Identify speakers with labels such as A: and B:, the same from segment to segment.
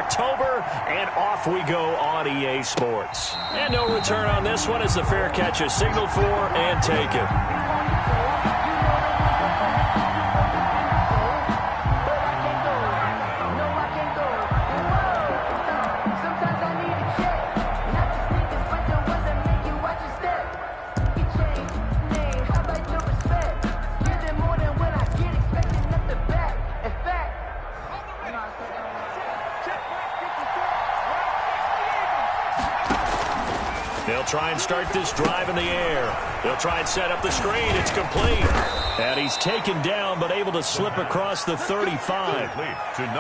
A: October, and off we go on EA Sports. And no return on this one as the fair catch is signaled for and taken. They'll try and start this drive in the air. They'll try and set up the screen. It's complete. And he's taken down but able to slip across the 35.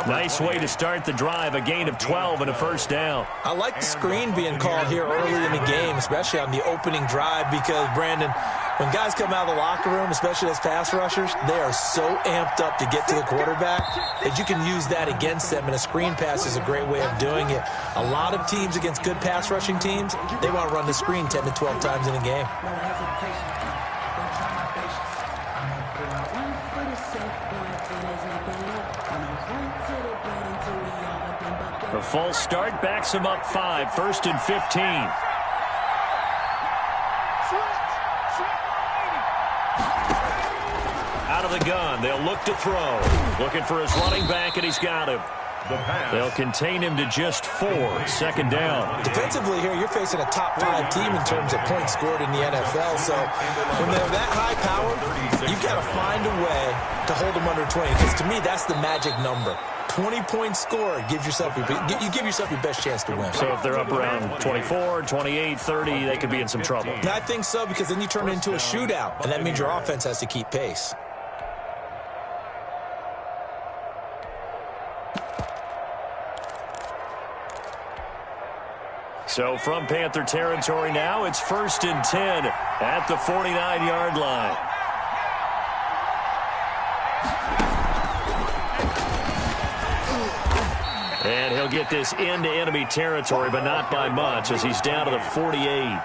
A: Nice way to start the drive. A gain of 12 and a first down.
B: I like the screen being called here early in the game, especially on the opening drive, because, Brandon, when guys come out of the locker room, especially as pass rushers, they are so amped up to get to the quarterback that you can use that against them, and a screen pass is a great way of doing it. A lot of teams against good pass rushing teams, they want to run the screen 10 to 12 times in a game.
A: The false start backs him up 5, 1st and 15. Out of the gun, they'll look to throw. Looking for his running back, and he's got him. They'll contain him to just 4, 2nd down.
B: Defensively here, you're facing a top 5 team in terms of points scored in the NFL. So when they're that high powered, you've got to find a way to hold them under 20. Because to me, that's the magic number. 20 points scored gives yourself you give yourself your best chance to win.
A: So if they're up around 24, 28, 30, they could be in some trouble.
B: And I think so, because then you turn it into a shootout, and that means your offense has to keep pace.
A: So from Panther territory now, it's 1st and 10 at the 49-yard line. And he'll get this into enemy territory, but not by much, as he's down to the 48.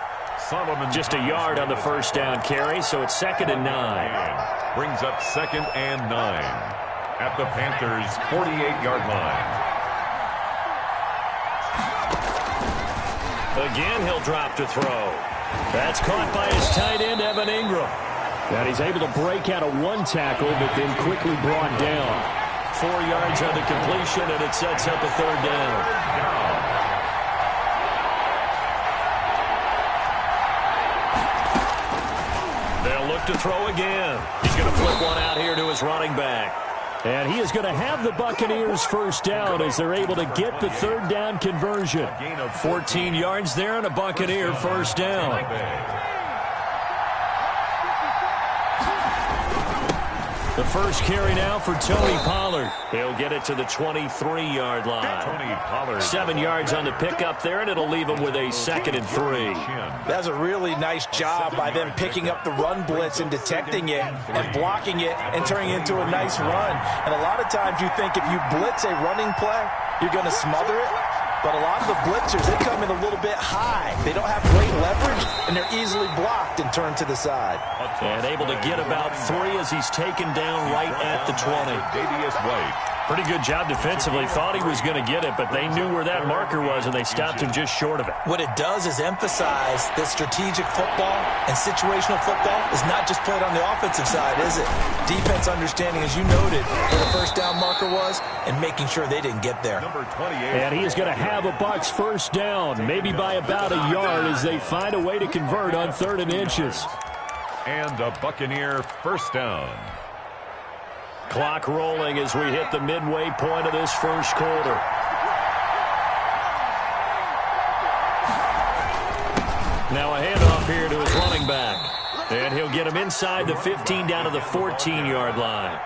A: Just a yard on the first down carry, so it's 2nd and 9.
C: Brings up 2nd and 9 at the Panthers' 48-yard line.
A: Again, he'll drop to throw. That's caught by his tight end, Evan Ingram. And he's able to break out of one tackle, but then quickly brought down. 4 yards on the completion, and it sets up a 3rd down. They'll look to throw again. He's going to flip one out here to his running back. And he is going to have the Buccaneers first down as they're able to get the 3rd down conversion. 14 yards there and a Buccaneer first down. The first carry now for Tony Pollard. He'll get it to the 23-yard line. 7 yards on the pickup there, and it'll leave him with a 2nd and 3.
B: That's a really nice job by them picking up the run blitz and detecting it and blocking it and turning it into a nice run. And a lot of times you think if you blitz a running play, you're going to smother it. But a lot of the blitzers, they come in a little bit high. They don't have great leverage, and they're easily blocked and turned to the side.
A: And able to get about 3 as he's taken down right at the 20. Pretty good job defensively. Thought he was going to get it, but they knew where that marker was, and they stopped him just short of it.
B: What it does is emphasize that strategic football and situational football is not just played on the offensive side, is it? Defense understanding, as you noted, where the first down marker was and making sure they didn't get there.
A: And he is going to have a Bucs first down, maybe by about a yard as they find a way to convert on 3rd and inches.
C: And a Buccaneer first down.
A: Clock rolling as we hit the midway point of this first quarter. Now a handoff here to his running back. And he'll get him inside the 15 down to the 14-yard line.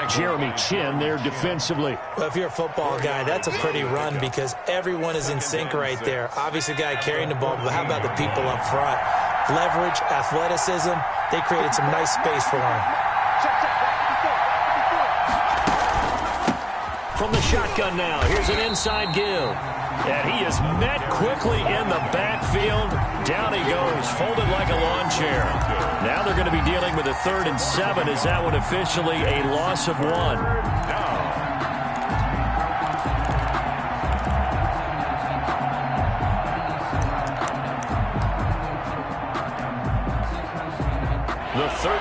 A: Jeremy Chin there defensively.
B: Well, if you're a football guy, that's a pretty run because everyone is in sync right there. Obviously, the guy carrying the ball, but how about the people up front? Leverage, athleticism, they created some nice space for him.
A: From the shotgun now, here's an inside give. And he is met quickly in the backfield. Down he goes, folded like a lawn chair. Now they're going to be dealing with a 3rd and 7. Is that one officially a loss of 1?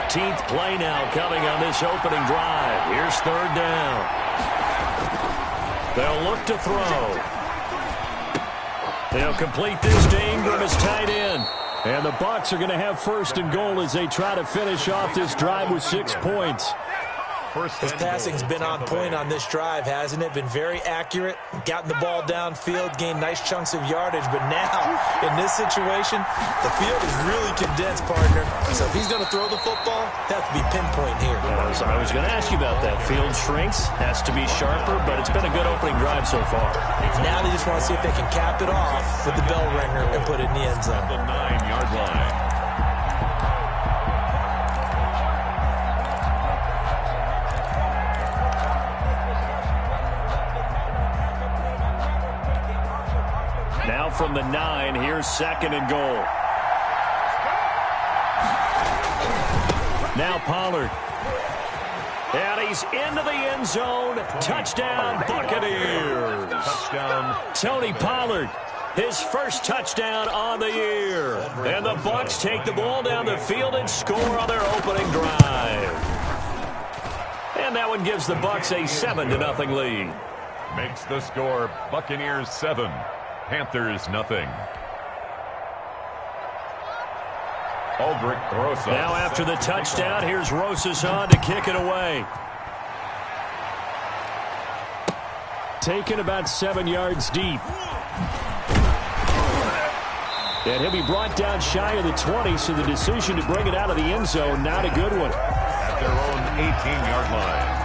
A: 13th play now coming on this opening drive. Here's third down. They'll look to throw. They'll complete this to Ingram as tight end. And the Bucs are going to have first and goal as they try to finish off this drive with 6 points.
B: His passing's been on point on this drive, hasn't it? Been very accurate, gotten the ball downfield, gained nice chunks of yardage. But now, in this situation, the field is really condensed, partner. So if he's going to throw the football, it has to be pinpoint here.
A: I was going to ask you about that. Field shrinks, has to be sharper, but it's been a good opening drive so far.
B: Now they just want to see if they can cap it off with the bell ringer and put it in the end zone.
C: The 9-yard line.
A: Now from the 9, here's second and goal. Now Pollard. And he's into the end zone. Touchdown, Buccaneers.
C: Touchdown.
A: Tony Pollard, his first touchdown on the year. And the Bucs take the ball down the field and score on their opening drive. And that one gives the Bucs a 7-0 lead.
C: Makes the score Buccaneers 7. Panthers nothing. Aldrich Rosa.
A: Now after the touchdown, here's Rosas on to kick it away. Taken about 7 yards deep. And he'll be brought down shy of the 20, so the decision to bring it out of the end zone, not a good one.
C: At their own 18-yard line.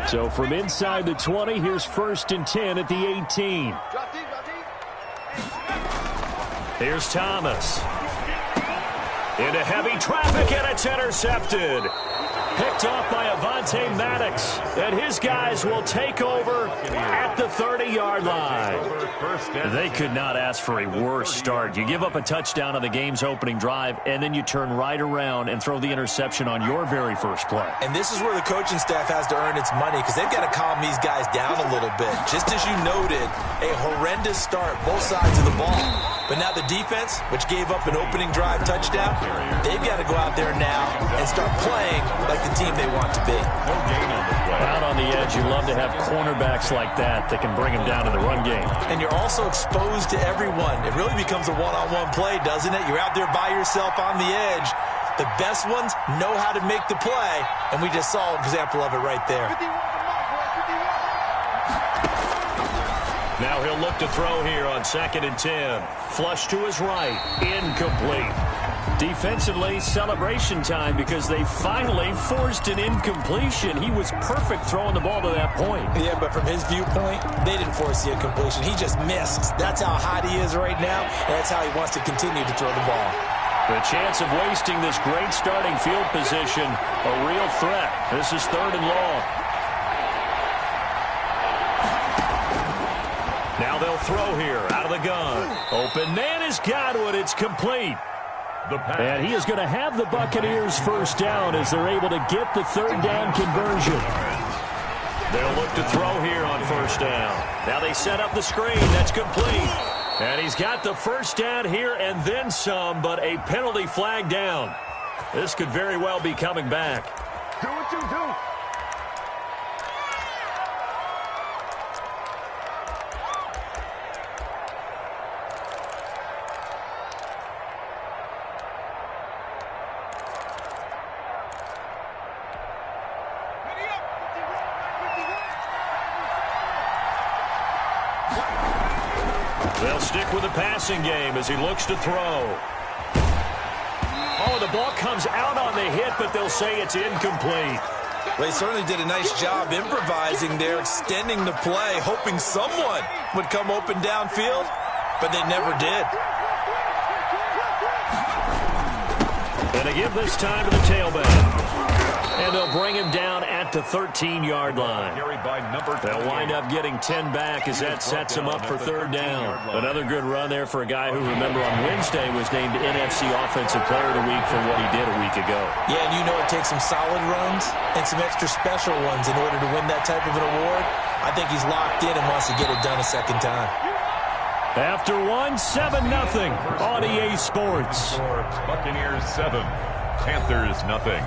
A: So from inside the 20, here's first and 10 at the 18. Here's Thomas. Into heavy traffic, and it's intercepted. Picked off by Avonte Maddox. And his guys will take over at the 30-yard line. They could not ask for a worse start. You give up a touchdown on the game's opening drive, and then you turn right around and throw the interception on your very first play.
B: And this is where the coaching staff has to earn its money, because they've got to calm these guys down a little bit. Just as you noted, a horrendous start, both sides of the ball. But now the defense, which gave up an opening drive touchdown, they've got to go out there now and start playing like the team they want to be.
C: No gain on the play.
A: Out on the edge, you love to have cornerbacks like that can bring them down in the run game.
B: And you're also exposed to everyone. It really becomes a one-on-one play, doesn't it? You're out there by yourself on the edge. The best ones know how to make the play, and we just saw an example of it right there.
A: Now he'll look to throw here on second and 10. Flush to his right. Incomplete. Defensively, celebration time because they finally forced an incompletion. He was perfect throwing the ball to that point.
B: Yeah, but from his viewpoint, they didn't force the incompletion. He just missed. That's how hot he is right now, and that's how he wants to continue to throw the ball.
A: The chance of wasting this great starting field position, a real threat. This is third and long. Now they'll throw here out of the gun. Open man is Godwin. It's complete. And he is going to have the Buccaneers first down as they're able to get the third down conversion. They'll look to throw here on first down. Now they set up the screen. That's complete. And he's got the first down here and then some, but a penalty flag down. This could very well be coming back.
D: Do what you do.
A: They'll stick with the passing game as he looks to throw. Oh, the ball comes out on the hit, but they'll say it's incomplete.
B: Well, he certainly did a nice job improvising there, extending the play, hoping someone would come open downfield, but they never did.
A: And they give this time to the tailback. And they'll bring him down at the 13-yard line. They'll wind up getting 10 back as that sets them up for third down. Another good run there for a guy who, remember, on Wednesday was named NFC Offensive Player of the Week for what he did a week ago.
B: Yeah, and you know it takes some solid runs and some extra special ones in order to win that type of an award. I think he's locked in and wants to get it done a second time.
A: After one, 7-0 on EA Sports.
C: Buccaneers 7, Panthers nothing.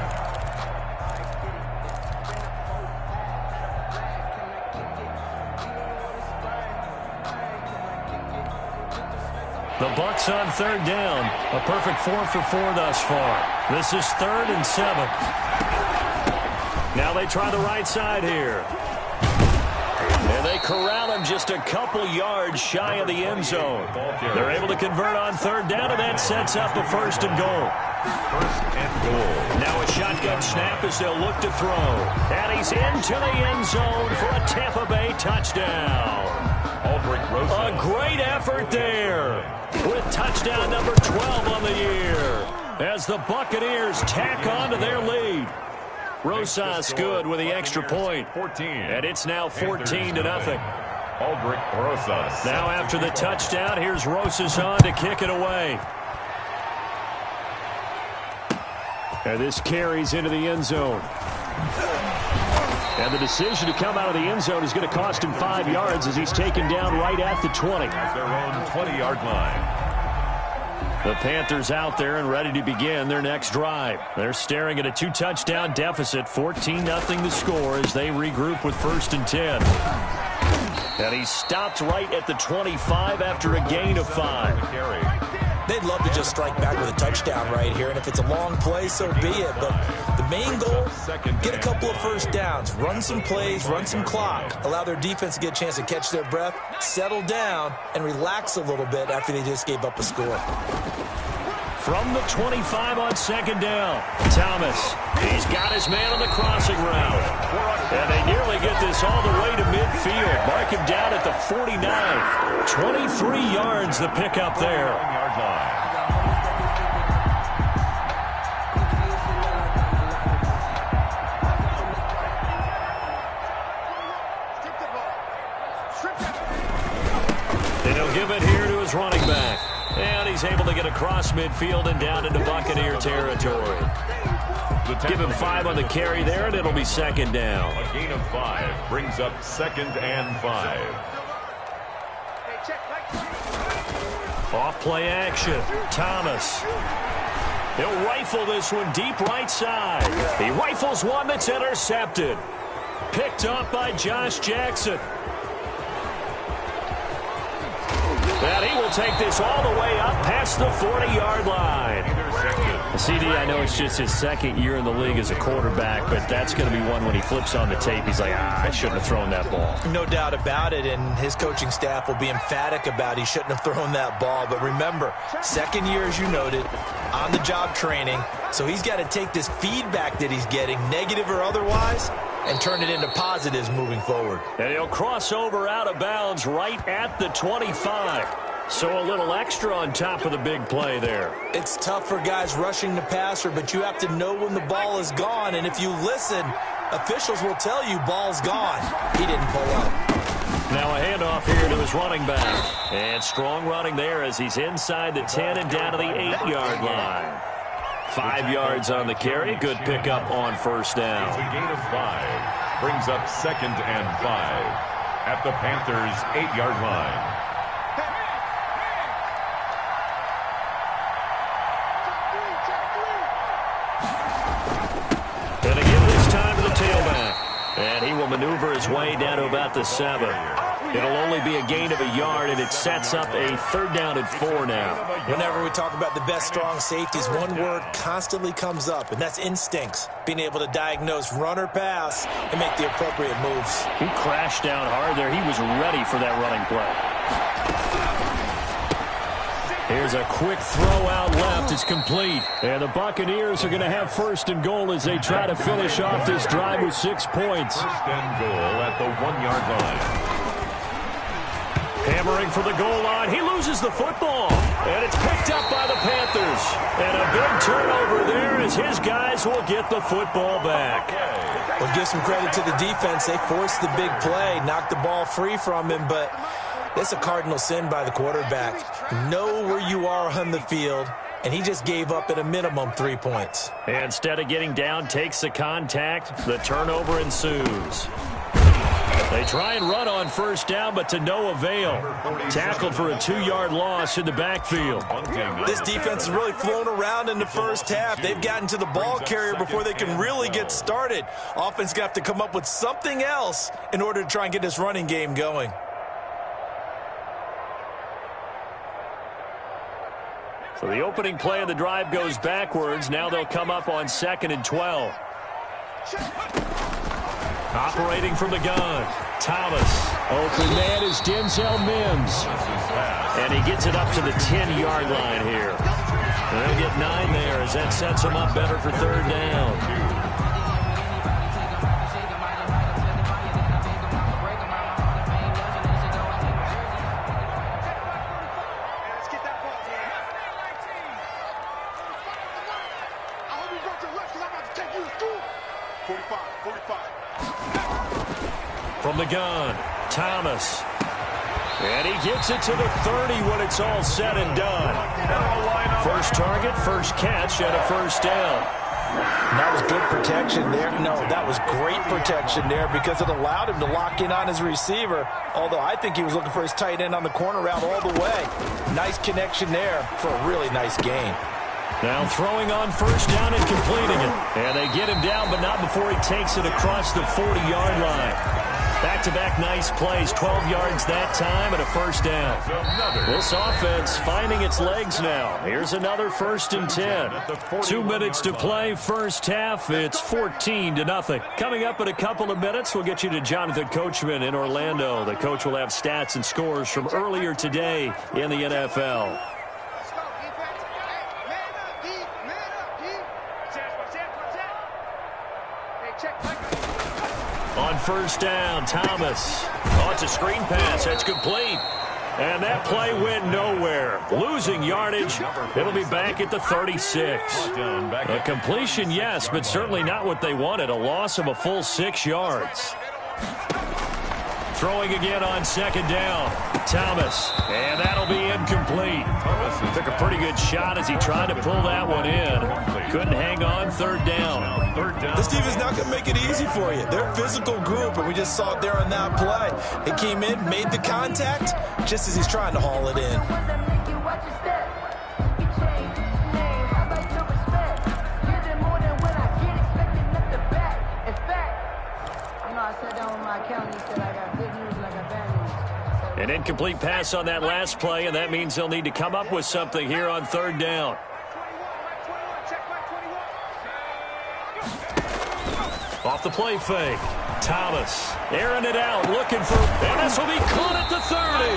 A: The Bucs on third down. A perfect 4 for 4 thus far. This is 3rd and 7. Now they try the right side here. And they corral him just a couple yards shy of the end zone. They're able to convert on third down, and that sets up a 1st and goal.
C: 1st and goal.
A: Now a shotgun snap as they'll look to throw. And he's into the end zone for a Tampa Bay touchdown. A great effort there with touchdown number 12 on the year as the Buccaneers tack on to their lead. Rosas good with the extra point.
C: 14.
A: And it's now 14-0.
C: Aldrich Rosas.
A: Now after the touchdown, here's Rosas on to kick it away. And this carries into the end zone. And the decision to come out of the end zone is going to cost him 5 yards as he's taken down right at the 20.
C: At their own 20-yard line.
A: The Panthers out there and ready to begin their next drive. They're staring at a 2-touchdown deficit, 14-0 the score as they regroup with 1st and 10. And he stopped right at the 25 after a gain of 5.
B: They'd love to just strike back with a touchdown right here, and if it's a long play, so be it. But the main goal, get a couple of 1st downs, run some plays, run some clock, allow their defense to get a chance to catch their breath, settle down, and relax a little bit after they just gave up a score.
A: From the 25 on 2nd down, Thomas. He's got his man on the crossing route. And they nearly get this all the way to midfield. Mark him down at the 49. 23 yards the pickup there.
C: 1-yard line.
A: And he'll give it here to his running back. And he's able to get across midfield and down into Buccaneer territory. Give him 5 on the carry there, and it'll be 2nd down.
C: A gain of 5 brings up 2nd and 5.
A: Off play action. Thomas. He'll rifle this one deep right side. He rifles one that's intercepted. Picked up by Josh Jackson. And he will take this all the way up past the 40-yard line. CD, I know it's just his 2nd year in the league as a quarterback, but that's going to be one when he flips on the tape. He's like, I shouldn't have thrown that ball.
B: No doubt about it, and his coaching staff will be emphatic about he shouldn't have thrown that ball. But remember, 2nd year, as you noted, on-the-job training, so he's got to take this feedback that he's getting, negative or otherwise, and turn it into positives moving forward.
A: And he'll cross over out of bounds right at the 25. So a little extra on top of the big play there.
B: It's tough for guys rushing the passer, but you have to know when the ball is gone. And if you listen, officials will tell you ball's gone. He didn't pull up.
A: Now a handoff here to his running back. And strong running there as he's inside the 10 and down to the 8-yard line. 5 yards on the carry. Good pickup on 1st down.
C: It's a gain of 5. Brings up 2nd and 5 at the Panthers' 8-yard line.
A: And again this time to the tailback. And he will maneuver his way down to about the 7. It'll only be a gain of a yard, and it sets up a 3rd down and 4 now.
B: Whenever we talk about the best strong safeties, one word constantly comes up, and that's instincts. Being able to diagnose run or pass and make the appropriate moves.
A: He crashed down hard there. He was ready for that running play. Here's a quick throw out left. It's complete. And the Buccaneers are going to have 1st and goal as they try to finish off this drive with 6 points.
C: 1st and goal at the 1-yard line.
A: Hammering for the goal line. He loses the football. And it's picked up by the Panthers. And a big turnover there as his guys will get the football back.
B: Well, give some credit to the defense. They forced the big play, knocked the ball free from him, but it's a cardinal sin by the quarterback. Know where you are on the field, and he just gave up at a minimum 3 points.
A: Instead of getting down, takes the contact. The turnover ensues. They try and run on first down, but to no avail. Tackled for a 2-yard loss in the backfield.
B: This defense is really flown around in the first half. They've gotten to the ball carrier before they can really get started. Offense going to have to come up with something else in order to try and get this running game going.
A: So the opening play of the drive goes backwards. Now they'll come up on 2nd and 12. Operating from the gun, Thomas. Open man is Denzel Mims. And he gets it up to the 10-yard line here. And they'll get 9 there as that sets them up better for 3rd down. From the gun, Thomas. And he gets it to the 30 when it's all said and done. First target, first catch, and a first down.
B: That was good protection there. No, that was great protection there because it allowed him to lock in on his receiver, although I think he was looking for his tight end on the corner route all the way. Nice connection there for a really nice gain.
A: Now throwing on first down and completing it. And they get him down, but not before he takes it across the 40-yard line. Back-to-back nice plays, 12 yards that time and a first down. This offense finding its legs now. Here's another 1st and 10. 2 minutes to play, first half. It's 14-0. Coming up in a couple of minutes, we'll get you to Jonathan Coachman in Orlando. The coach will have stats and scores from earlier today in the NFL. On first down, Thomas. Oh, it's a screen pass. That's complete. And that play went nowhere. Losing yardage. It'll be back at the 36. A completion, yes, but certainly not what they wanted. A loss of a full 6 yards. Throwing again on 2nd down. Thomas. And that'll be incomplete. Took a pretty good shot as he tried to pull that one in. Couldn't hang on. 3rd down.
B: This team is not going to make it easy for you. They're a physical group, and we just saw it there on that play. He came in, made the contact, just as he's trying to haul it in.
A: An incomplete pass on that last play, and that means they'll need to come up with something here on 3rd down. Off the play fake. Thomas airing it out, looking for, and this will be caught at the 30.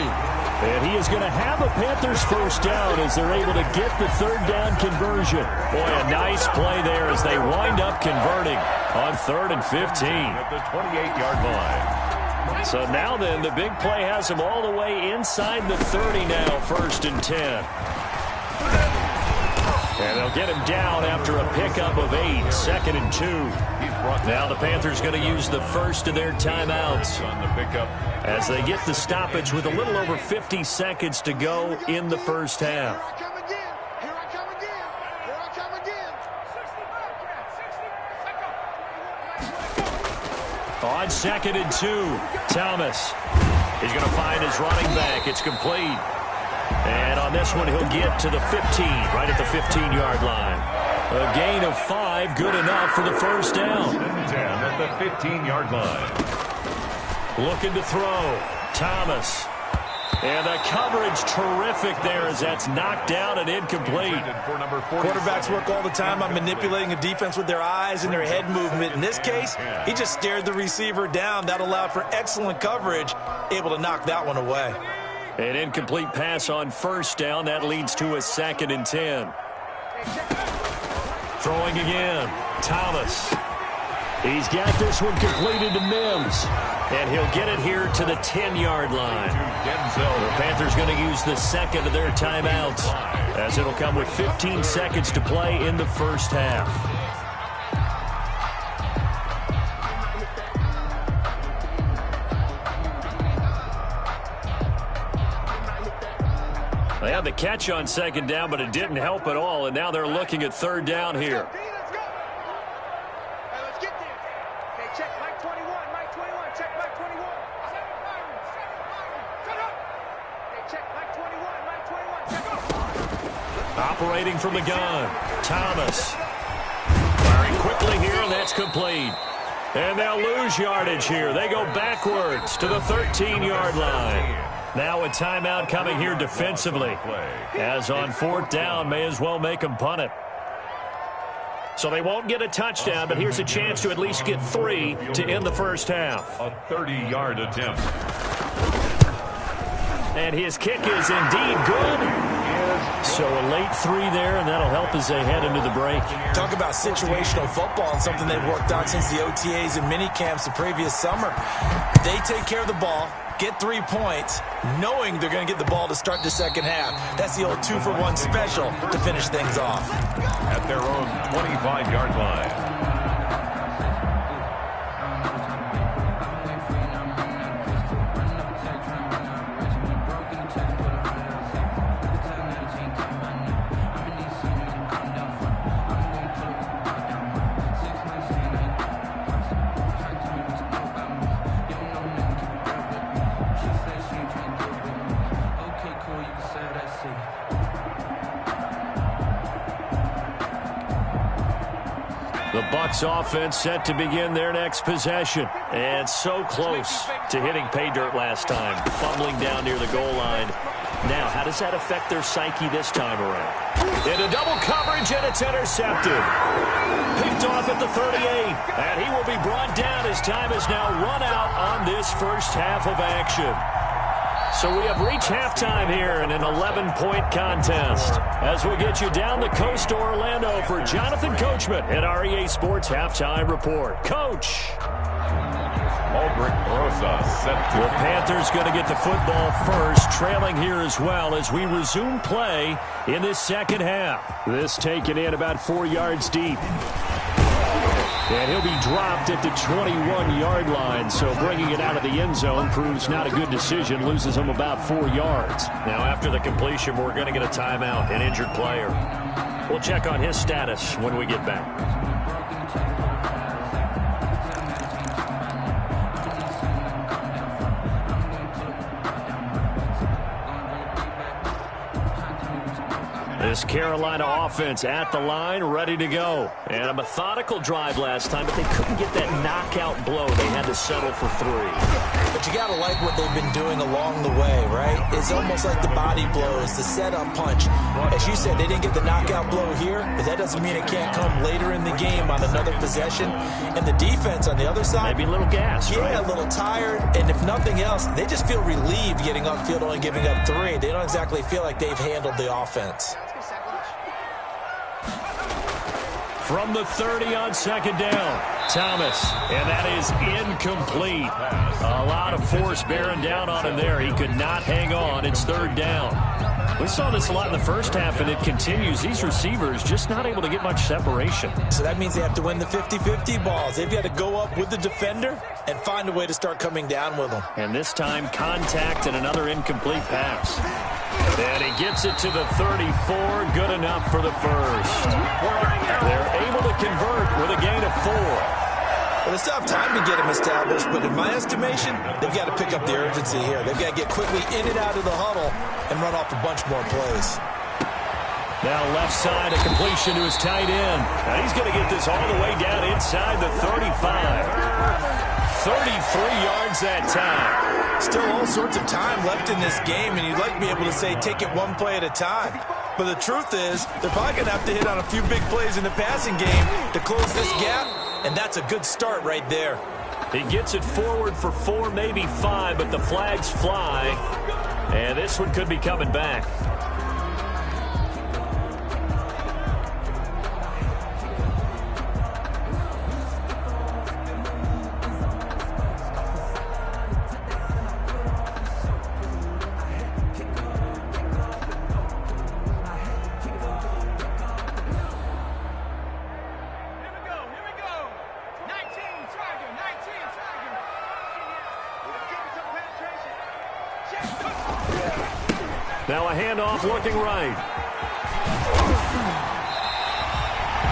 A: And he is going to have a Panthers first down as they're able to get the 3rd down conversion. Boy, a nice play there as they wind up converting on 3rd and 15.
C: At the 28-yard line.
A: So now then, the big play has them all the way inside the 30 now, 1st and 10. And they'll get him down after a pickup of 8, 2nd and 2. Now the Panthers going to use the first of their timeouts as they get the stoppage with a little over 50 seconds to go in the first half. On 2nd and 2, Thomas. He's going to find his running back. It's complete. And on this one, he'll get to the 15, right at the 15-yard line. A gain of 5, good enough for the first down.
C: 10 at the 15-yard line.
A: Looking to throw, Thomas. And the coverage terrific there as that's knocked down and incomplete.
B: Quarterbacks work all the time on manipulating a defense with their eyes and their head movement. In this case, he just stared the receiver down. That allowed for excellent coverage, able to knock that one away.
A: An incomplete pass on first down. That leads to a 2nd and 10. Throwing again, Thomas. He's got this one completed to Mims. And he'll get it here to the 10-yard line. The Panthers going to use the second of their timeouts as it'll come with 15 seconds to play in the first half. They had the catch on second down, but it didn't help at all, and now they're looking at third down here.
D: Let's go. Hey, let's get there. Okay, check Mike 21, Mike 21, check Mike 21. Shut up. Okay, check Mike 21, Mike 21, check up.
A: Operating from the gun, Thomas. Firing quickly here, and that's complete. And they'll lose yardage here. They go backwards to the 13-yard line. Now a timeout coming here defensively. As on fourth down, may as well make them punt it. So they won't get a touchdown, but here's a chance to at least get 3 to end the first half.
C: A 30-yard attempt.
A: And his kick is indeed good. So a late 3 there, and that'll help as they head into the break.
B: Talk about situational football and something they've worked on since the OTAs and mini camps the previous summer. They take care of the ball, get 3 points, knowing they're going to get the ball to start the second half. That's the old 2-for-1 special to finish things off.
C: At their own 25-yard line.
A: The Bucs offense set to begin their next possession. And so close to hitting pay dirt last time, fumbling down near the goal line. Now, how does that affect their psyche this time around? Into double coverage, and it's intercepted. Picked off at the 38, and he will be brought down as time is now run out on this first half of action. So we have reached halftime here in an 11-point contest. As we get you down the coast to Orlando for Jonathan Coachman at our EA Sports Halftime Report. Coach. The Panthers going to get the football first, trailing here as well as we resume play in this second half. This taken in about 4 yards deep. And he'll be dropped at the 21-yard line, so bringing it out of the end zone proves not a good decision, loses him about 4 yards. Now, after the completion, we're going to get a timeout, an injured player. We'll check on his status when we get back. This Carolina offense at the line, ready to go. And a methodical drive last time, but they couldn't get that knockout blow. They had to settle for 3.
B: But you got to like what they've been doing along the way, right? It's almost like the body blows, the setup punch. As you said, they didn't get the knockout blow here, but that doesn't mean it can't come later in the game on another possession. And the defense on the other side,
A: maybe a little gas,
B: yeah,
A: right?
B: A little tired. And if nothing else, they just feel relieved getting off field, only giving up 3. They don't exactly feel like they've handled the offense.
A: From the 30 on second down, Thomas, and that is incomplete. A lot of force bearing down on him there. He could not hang on. It's third down. We saw this a lot in the first half, and it continues. These receivers just not able to get much separation.
B: So that means they have to win the 50-50 balls. They've got to go up with the defender and find a way to start coming down with them.
A: And this time, contact and another incomplete pass. And he gets it to the 34. Good enough for the first. They're able to convert with a gain of 4.
B: Well, they still have time to get them established, but in my estimation, they've got to pick up the urgency here. They've got to get quickly in and out of the huddle and run off a bunch more plays.
A: Now left side, a completion to his tight end. Now he's going to get this all the way down inside the 35. 33 yards that time.
B: Still all sorts of time left in this game, and you'd like to be able to say take it one play at a time. But the truth is, they're probably going to have to hit on a few big plays in the passing game to close this gap, and that's a good start right there.
A: He gets it forward for 4, maybe 5, but the flags fly, and this one could be coming back. Now a handoff looking right.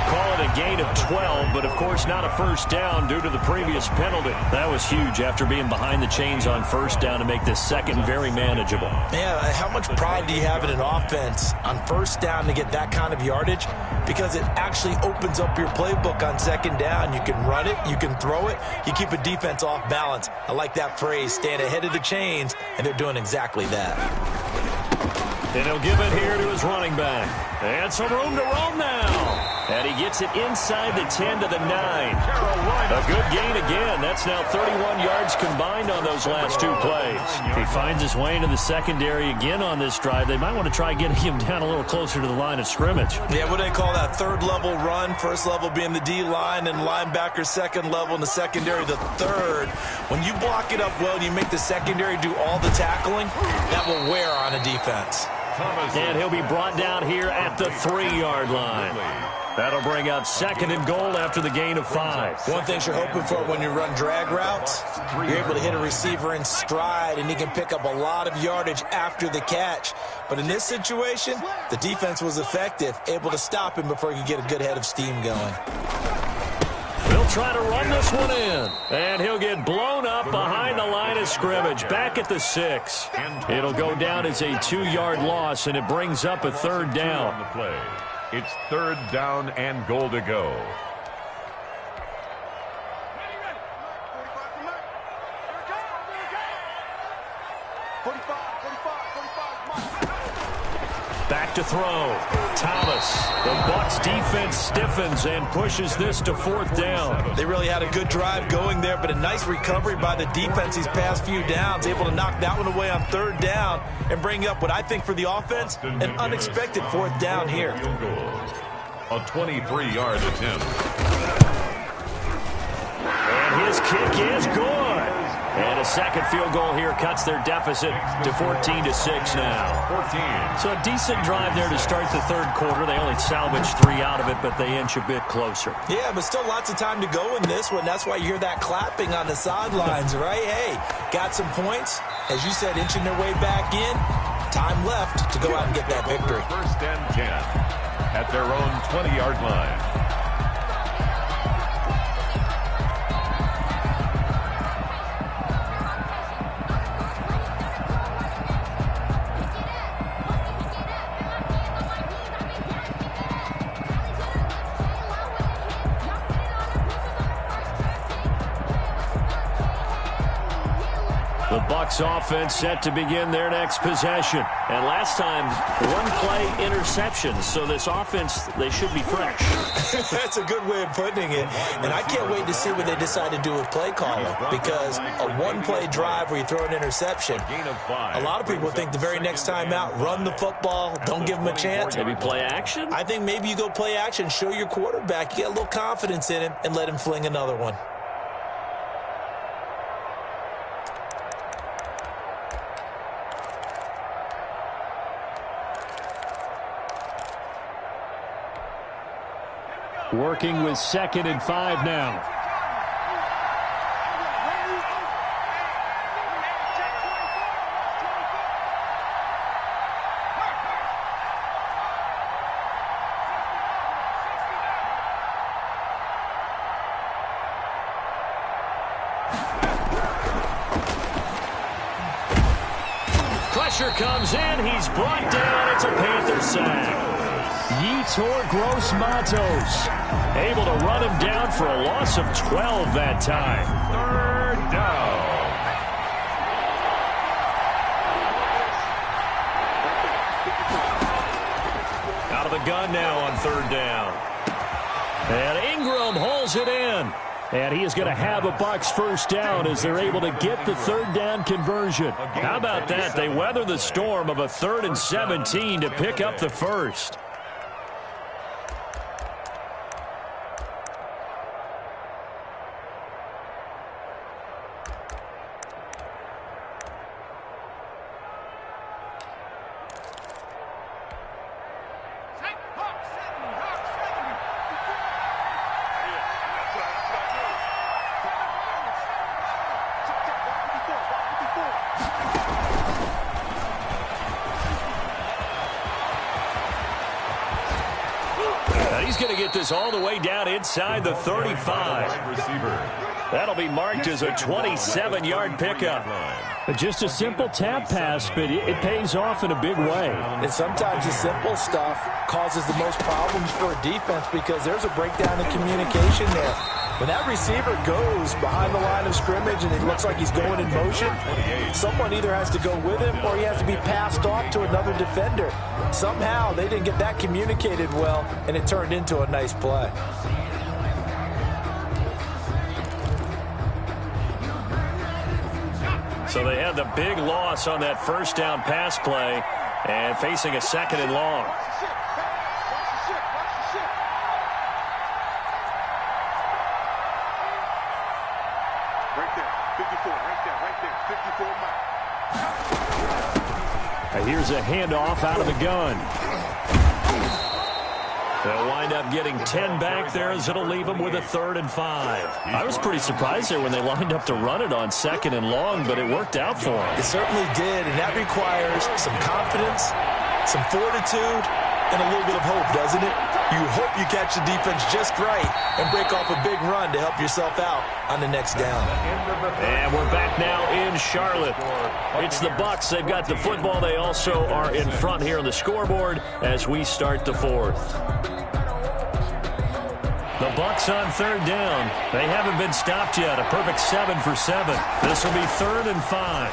A: Call it a gain of 12, but of course not a first down due to the previous penalty. That was huge after being behind the chains on first down to make this second very manageable.
B: Yeah, how much pride do you have in an offense on first down to get that kind of yardage? Because it actually opens up your playbook on second down. You can run it, you can throw it, you keep a defense off balance. I like that phrase, stand ahead of the chains, and they're doing exactly that.
A: And he'll give it here to his running back. And some room to roam now. And he gets it inside the 10 to the 9. A good gain again. That's now 31 yards combined on those last two plays. If he finds his way into the secondary again on this drive, they might want to try getting him down a little closer to the line of scrimmage.
B: Yeah, what do they call that? Third level run. First level being the D-line and linebacker second level, and the secondary the third. When you block it up well and you make the secondary do all the tackling, that will wear on a defense.
A: And he'll be brought down here at the 3-yard line. That'll bring up second and goal after the gain of 5.
B: One thing you're hoping for when you run drag routes, you're able to hit a receiver in stride, and he can pick up a lot of yardage after the catch. But in this situation, the defense was effective, able to stop him before he could get a good head of steam going.
A: They'll try to run this one in. And he'll get blown up behind the line of scrimmage, back at the 6. It'll go down as a 2-yard loss, and it brings up a third down.
C: On the play. It's third down and goal to go.
A: Back to throw. Thomas. The Bucs defense stiffens and pushes this to fourth down.
B: They really had a good drive going there, but a nice recovery by the defense these past few downs, able to knock that one away on third down and bring up what I think for the offense, an unexpected fourth down here.
C: A 23-yard attempt.
A: And his kick is good. And a second field goal here cuts their deficit to 14-6 now.
C: 14.
A: So a decent drive there to start the third quarter. They only salvaged 3 out of it, but they inch a bit closer.
B: Yeah, but still lots of time to go in this one. That's why you hear that clapping on the sidelines, right? Hey, got some points. As you said, inching their way back in. Time left to go out and get that victory.
C: First and 10 at their own 20-yard line.
A: The Bucs offense set to begin their next possession. And last time, one-play interceptions. So this offense, they should be fresh.
B: That's a good way of putting it. And I can't wait to see what they decide to do with play calling. Because a one-play drive where you throw an interception, a lot of people think the very next time out, run the football, don't give them a chance.
A: Maybe play action?
B: I think maybe you go play action, show your quarterback, you get a little confidence in him, and let him fling another one.
A: Working with 2nd and 5 now. Pressure comes in. He's brought down. It's a Panther sack. Yetur Gross-Matos able to run him down for a loss of 12 that time.
C: Third down.
A: Out of the gun now on third down. And Ingram holds it in. And he is going to have a Bucs first down as they're able to get the third down conversion. How about that? They weather the storm of a 3rd and 17 to pick up the first. he's going to get this all the way down inside the 35.
C: Receiver.
A: That'll be marked as a 27-yard pickup. Just a simple tap pass, but it pays off in a big way.
B: And sometimes the simple stuff causes the most problems for a defense because there's a breakdown in communication there. When that receiver goes behind the line of scrimmage and it looks like he's going in motion, someone either has to go with him or he has to be passed off to another defender. Somehow they didn't get that communicated well, and it turned into a nice play.
A: So they had the big loss on that first down pass play and facing a second and long.
D: Right there, 54, right there, 54 miles.
A: Here's a handoff out of the gun. They'll wind up getting 10 back there as it'll leave them with a 3rd and 5. I was pretty surprised there when they lined up to run it on 2nd and long, but it worked out for them.
B: It certainly did, and that requires some confidence, some fortitude, and a little bit of hope, doesn't it? You hope you catch the defense just right and break off a big run to help yourself out on the next down.
A: And we're back now in Charlotte. It's the Bucs. They've got the football. They also are in front here on the scoreboard as we start the 4th. The Bucs on 3rd down. They haven't been stopped yet. A perfect 7 for 7. This will be 3rd and 5.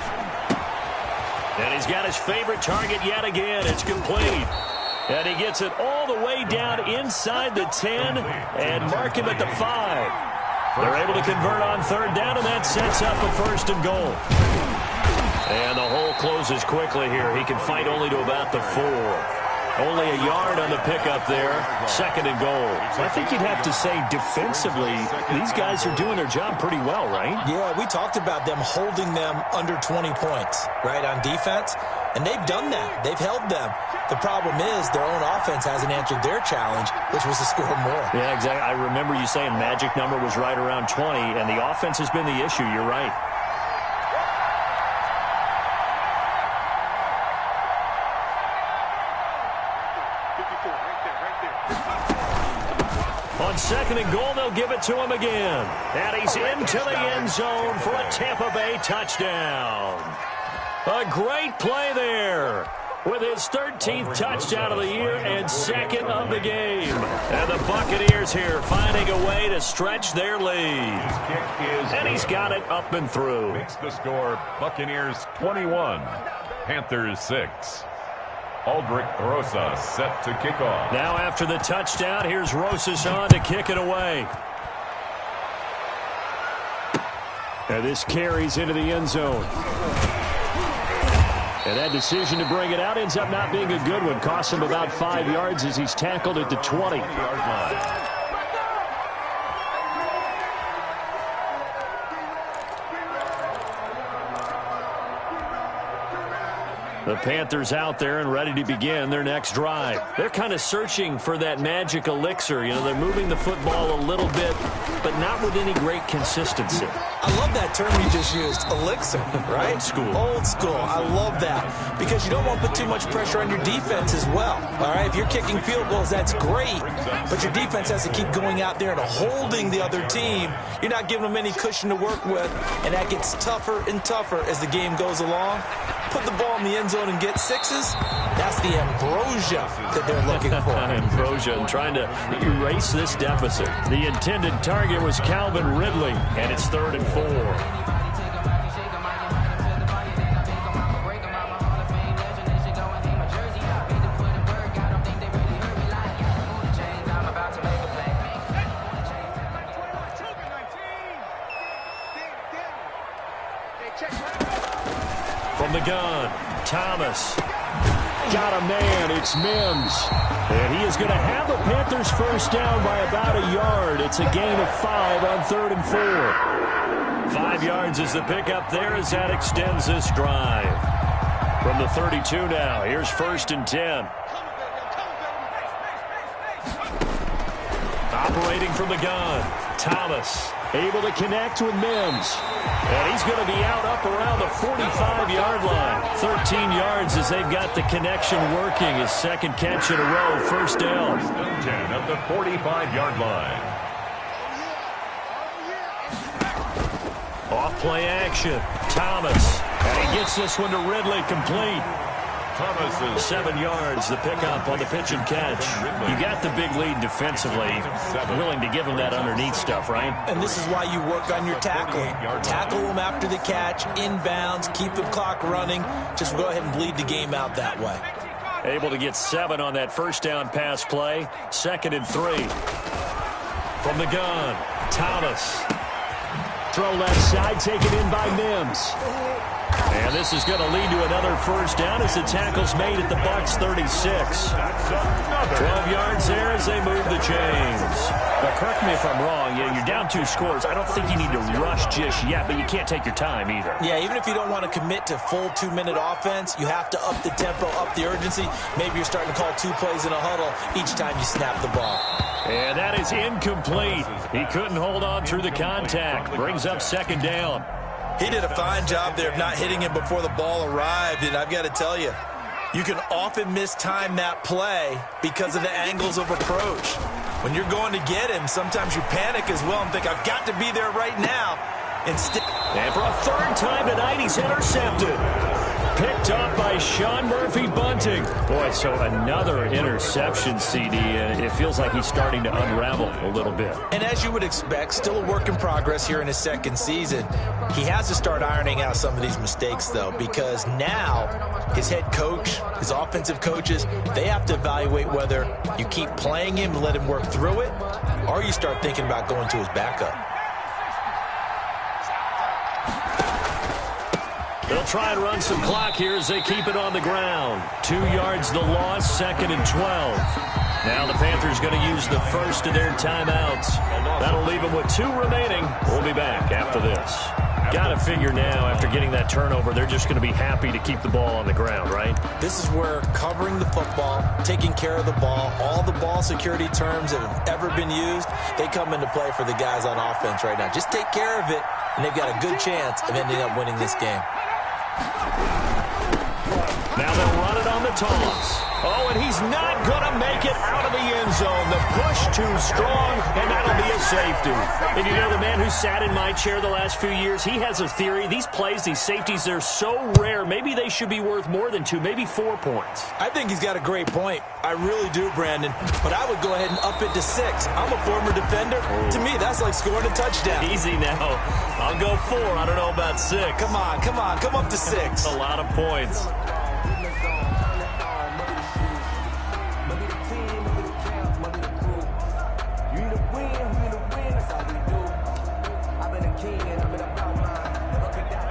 A: And he's got his favorite target yet again. It's complete. And he gets it all the way down inside the 10 and mark him at the 5. They're able to convert on 3rd down, and that sets up a 1st and goal. And the hole closes quickly here. He can fight only to about the 4. Only a yard on the pickup there. 2nd and goal. I think you'd have to say defensively, these guys are doing their job pretty well, right?
B: Yeah, we talked about them holding them under 20 points, right, on defense. And they've done that. They've held them. The problem is their own offense hasn't answered their challenge, which was to score more.
A: Yeah, exactly. I remember you saying magic number was right around 20, and the offense has been the issue. You're right. On 2nd and goal, they'll give it to him again. And he's into the end zone for a Tampa Bay touchdown. A great play there with his 13th touchdown of the year and 2nd of the game. And the Buccaneers here finding a way to stretch their lead. And he's got it up and through.
C: Makes the score Buccaneers 21, Panthers 6. Aldrich Rosas set to kick off.
A: Now after the touchdown, here's Rosas on to kick it away. And this carries into the end zone. And that decision to bring it out ends up not being a good one. Costs him about 5 yards as he's tackled at the 20-yard line. The Panthers out there and ready to begin their next drive. They're kind of searching for that magic elixir. You know, they're moving the football a little bit, but not with any great consistency.
B: I love that term you just used, elixir, right?
A: Old school.
B: Old school. I love that because you don't want to put too much pressure on your defense as well. All right, if you're kicking field goals, that's great, but your defense has to keep going out there and holding the other team. You're not giving them any cushion to work with, and that gets tougher and tougher as the game goes along. Put the ball in the end zone and get 6s. That's the ambrosia that they're looking for.
A: Ambrosia and trying to erase this deficit. The intended target was Calvin Ridley, and it's 3rd and 4. From the gun, Thomas. Got a man, it's Mims. And he is going to have the Panthers first down by about a yard. It's a gain of 5 on 3rd and 4. 5 yards is the pickup there as that extends this drive. From the 32 now, here's 1st and 10. Operating from the gun, Thomas. Able to connect with Mims. And he's going to be out up around the 45-yard line. 13 yards as they've got the connection working. His second catch in a row, first down.
C: 10 at the 45-yard line.
A: Off play action. Thomas. And he gets this one to Ridley, complete.
C: Thomas is
A: 7 yards, the pickup on the pitch and catch. You got the big lead defensively. Willing to give him that underneath stuff, right?
B: And this is why you work on your tackling. Tackle them after the catch, inbounds, keep the clock running. Just go ahead and bleed the game out that way.
A: Able to get 7 on that first down pass play. 2nd and 3. From the gun, Thomas. Throw left side, taken in by Mims. And this is going to lead to another first down as the tackle's made at the Bucs 36. 12 yards there as they move the chains. But correct me if I'm wrong, you're down 2 scores. I don't think you need to rush just yet, but you can't take your time either.
B: Yeah, even if you don't want to commit to full 2-minute offense, you have to up the tempo, up the urgency. Maybe you're starting to call 2 plays in a huddle each time you snap the ball.
A: And that is incomplete. He couldn't hold on through the contact. Brings up 2nd down.
B: He did a fine job there of not hitting him before the ball arrived, and I've got to tell you, you can often mistime that play because of the angles of approach. When you're going to get him, sometimes you panic as well and think, I've got to be there right now. Instead,
A: and for a 3rd time tonight, he's intercepted. Picked up by Sean Murphy-Bunting. Boy, so another interception, CD. It feels like he's starting to unravel a little bit.
B: And as you would expect, still a work in progress here in his 2nd season. He has to start ironing out some of these mistakes, though, because now his head coach, his offensive coaches, they have to evaluate whether you keep playing him and let him work through it, or you start thinking about going to his backup.
A: They'll try and run some clock here as they keep it on the ground. 2 yards the loss, 2nd and 12. Now the Panthers going to use the first of their timeouts. That'll leave them with 2 remaining. We'll be back after this. Got to figure now, after getting that turnover, they're just going to be happy to keep the ball on the ground, right?
B: This is where covering the football, taking care of the ball, all the ball security terms that have ever been used, they come into play for the guys on offense right now. Just take care of it, and they've got a good chance of ending up winning this game.
A: Now they'll run it on the toss. Oh, and he's not going to make it out of the end zone. The push too strong, and that'll be a safety. And you know, the man who sat in my chair the last few years, he has a theory. These plays, these safeties, they're so rare. Maybe they should be worth more than 2, maybe 4 points.
B: I think he's got a great point. I really do, Brandon. But I would go ahead and up it to 6. I'm a former defender. To me, that's like scoring a touchdown.
A: Easy now. I'll go 4. I don't know about 6.
B: Come on. Come up to 6.
A: A lot of points.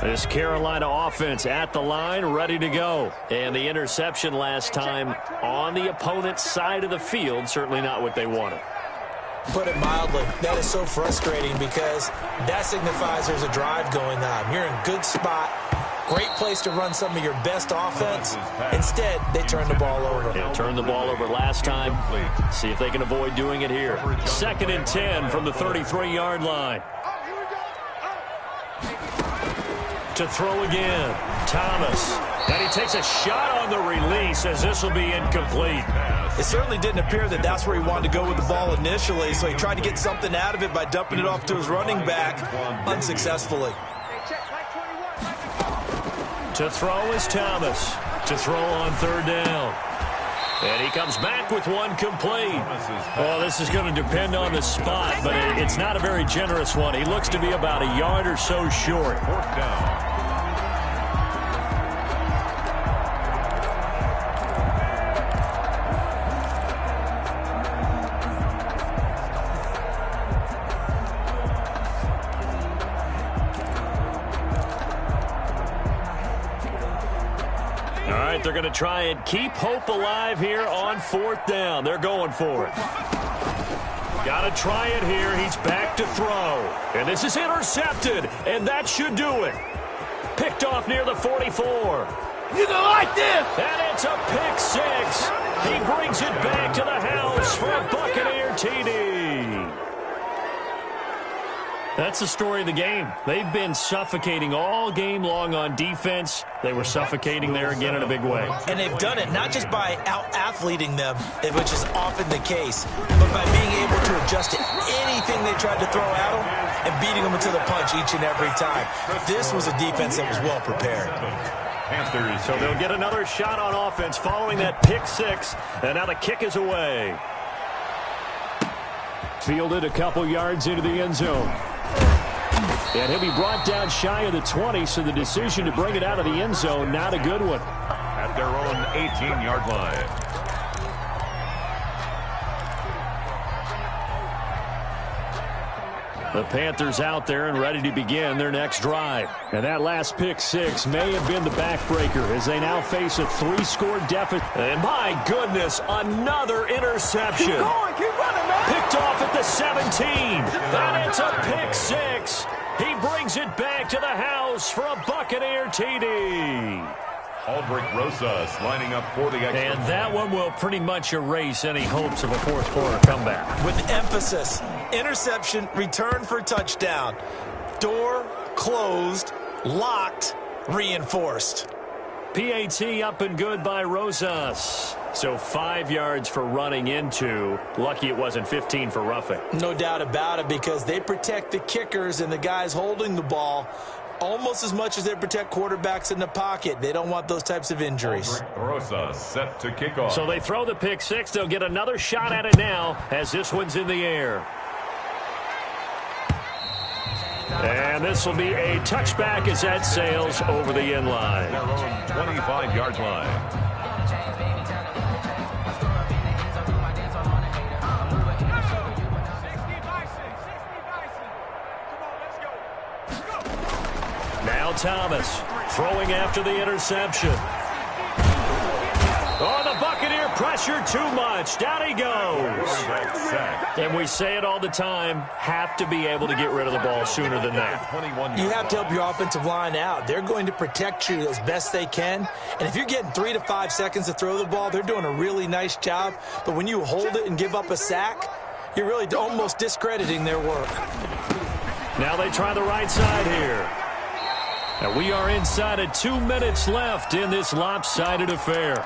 A: This Carolina offense at the line, ready to go. And the interception last time on the opponent's side of the field, certainly not what they wanted.
B: Put it mildly, that is so frustrating because that signifies there's a drive going on. You're in a good spot, great place to run some of your best offense. Instead, they turn the ball over.
A: Yeah, turned the ball over last time. See if they can avoid doing it here. 2nd and 10 from the 33-yard line. To throw again, Thomas. And he takes a shot on the release as this will be incomplete.
B: It certainly didn't appear that that's where he wanted to go with the ball initially, so he tried to get something out of it by dumping it off to his running back unsuccessfully.
A: To throw is Thomas. To throw on 3rd down. And he comes back with one complete. Well, this is going to depend on the spot, but it's not a very generous one. He looks to be about a yard or so short.
C: 4th down.
A: They're going to try and keep hope alive here on 4th down. They're going for it. Got to try it here. He's back to throw. And this is intercepted, and that should do it. Picked off near the 44.
E: You gonna like this?
A: And it's a pick 6. He brings it back to the house for a Buccaneer TD. That's the story of the game. They've been suffocating all game long on defense. They were suffocating there again in a big way.
B: And they've done it not just by out-athleting them, which is often the case, but by being able to adjust to anything they tried to throw at them and beating them into the punch each and every time. This was a defense that was well prepared.
A: So they'll get another shot on offense following that pick six, and now the kick is away. Fielded a couple yards into the end zone. And he'll be brought down shy of the 20, so the decision to bring it out of the end zone, not a good one.
C: At their own 18-yard line.
A: The Panthers out there and ready to begin their next drive. And that last pick six may have been the backbreaker as they now face a 3-score deficit. And my goodness, another interception.
E: Keep going, keep running, man.
A: Picked off at the 17. And it's a pick six. He brings it back to the house for a Buccaneer TD.
C: Aldrich Rosas lining up for the extra.
A: And that one will pretty much erase any hopes of a fourth quarter comeback.
B: With emphasis, interception, return for touchdown. Door closed, locked, reinforced.
A: PAT up and good by Rosas. So 5 yards for running into. Lucky it wasn't 15 for roughing.
B: No doubt about it, because they protect the kickers and the guys holding the ball almost as much as they protect quarterbacks in the pocket. They don't want those types of injuries.
C: Rosas set to kick off.
A: So they throw the pick six. They'll get another shot at it now as this one's in the air. And this will be a touchback as that sails over the end line.
C: Their own 25-yard line.
A: Now Thomas throwing after the interception. Oh, the Buccaneer pressure too much. Down he goes. And we say it all the time, have to be able to get rid of the ball sooner than that.
B: You have to help your offensive line out. They're going to protect you as best they can. And if you're getting 3 to 5 seconds to throw the ball, they're doing a really nice job. But when you hold it and give up a sack, you're really almost discrediting their work.
A: Now they try the right side here. And we are inside of 2 minutes left in this lopsided affair.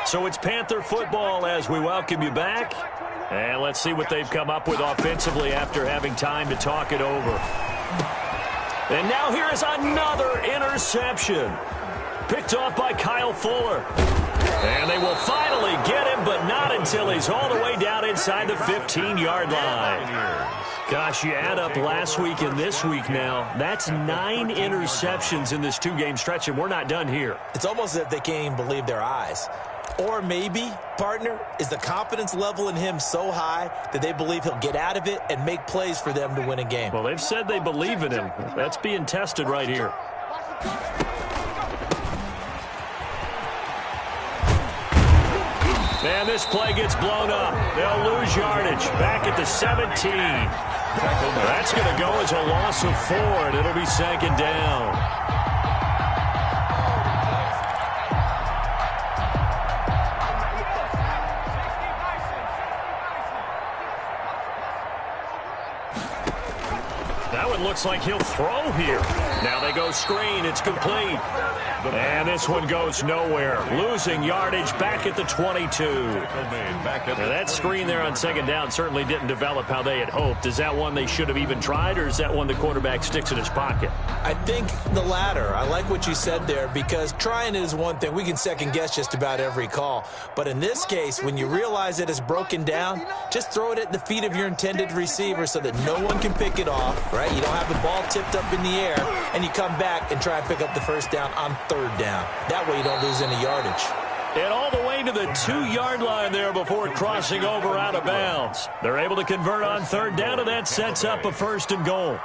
A: So it's Panther football as we welcome you back. And let's see what they've come up with offensively after having time to talk it over. And now here is another interception. Picked off by Kyle Fuller. And they will finally get him, but not until he's all the way down inside the 15-yard line. Gosh, you add up last week and this week now, that's 9 interceptions in this 2-game stretch, and we're not done here.
B: It's almost as if they can't even believe their eyes. Or maybe, partner, is the confidence level in him so high that they believe he'll get out of it and make plays for them to win a game.
A: Well, they've said they believe in him. That's being tested right here. And this play gets blown up. They'll lose yardage. Back at the 17. That's going to go as a loss of 4, and it'll be second down. That one looks like he'll throw here. Now they go screen. It's complete. And this one goes nowhere. Losing yardage back at the 22. Now that screen there on second down certainly didn't develop how they had hoped. Is that one they should have even tried, or is that one the quarterback sticks in his pocket?
B: I think the latter. I like what you said there, because trying is one thing. We can second guess just about every call. But in this case, when you realize that it's broken down, just throw it at the feet of your intended receiver so that no one can pick it off, right? You don't have the ball tipped up in the air, and you come back and try and pick up the first down on third down. That way you don't lose any yardage.
A: And all the way to the 2-yard line there before crossing over out of bounds. They're able to convert on third down, and that sets up a 1st and goal.